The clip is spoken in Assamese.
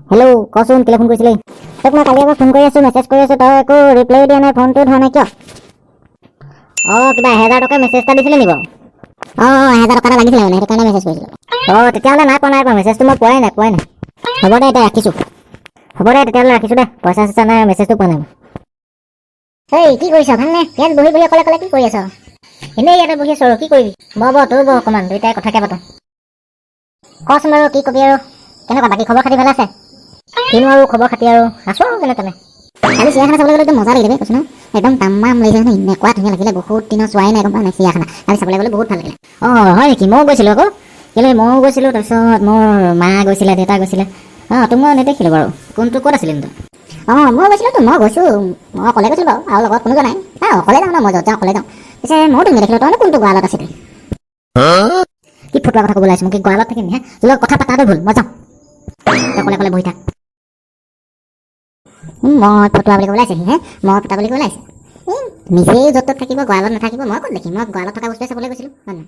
হেল্ল' কচোন কেলে ফোন কৰিছিলি? তোক মই কালি এবাৰ ফোন কৰি আছোঁ, মেছেজ কৰি আছোঁ, তই একো ৰিপ্লাই দিয়া নাই, ফোনটো ধৰা নাই কিয়? কিবা 1000 টকা মেছেজ এটা দিছিলে নি বাৰু? 1000 টকা এটা লাগিছিলে মানে, সেইটো কাৰণে মেছেজ কৰিছিলোঁ। তেতিয়াহ'লে নাই পোৱা মেছেজটো মই পোৱাই নাই। হ'ব দে এতিয়া ৰাখিছোঁ। হ'ব দে তেতিয়াহ'লে ৰাখিছোঁ দে, পইচা চইচা নাই, মেছেজটো পোৱা নাই। কি কৰিছ? ভালনে? ইয়াত বহি অকলে কি কৰি আছ? এনেই ইয়াতে বহি আছোঁ আৰু কি কৰিবি? তই অকণমান দুইটাই কথাকে পাতোঁ। কচোন বাৰু কি কবি আৰু, কেনেকুৱা বাকী খবৰ খাতি ভালে আছে? কিনো আৰু খবৰ খাতি আৰু, আছোঁ আৰু যেনে তেনে। কালি চিৰিয়াখানা চাবলৈ গ'লে একদম মজা লাগিলে দেই, কৈছোঁ নহয় একদম তামাম লাগিছে মানে, এনেকুৱা ধুনীয়া লাগিলে, বহুত দিনৰ চোৱাই নাই গম পাৱ নাই চিৰিয়াখানা। কালি চাবলৈ গ'লে বহুত ভাল লাগিলে। হয় নেকি? ময়ো গৈছিলোঁ আকৌ, ময়ো গৈছিলোঁ, তাৰপিছত মোৰ মা গৈছিলে, দেউতা গৈছিলে। তোক মই নেদেখিলোঁ বাৰু, ক'ত আছিলি তই? মই গৈছিলোঁ, মই অকলে গৈছিলোঁ বাৰু, আৰু লগত কোনো যোৱা নাই। অকলে যাওঁ ন, মই য'ত যাওঁ অকলে যাওঁ। পিছে ময়ো তোক নেদেখিলোঁ, তইনো কোনটো গঁড়ালত আছিলি? কি ফটোৱা কথা ক'বলৈ আহিছোঁ, মোক কি গঁড়ালত থাকিম হে? তোৰ লগত কথা পাতাটো ভুল, মই যাওঁ। তই অকলে বহি থাক। মই ফটোৱা বুলি ক'বলৈ আহিছে হে? মই ফটোৱা বুলি ক'বলৈ আহিছে? নিজেই য'ত ত'ত থাকিব, গঁড়ালত নাথাকিব, মই ক'ত দেখিম? মই গঁড়ালত থকা বস্তুৱে চাবলৈ গৈছিলোঁ, হয় নহয়?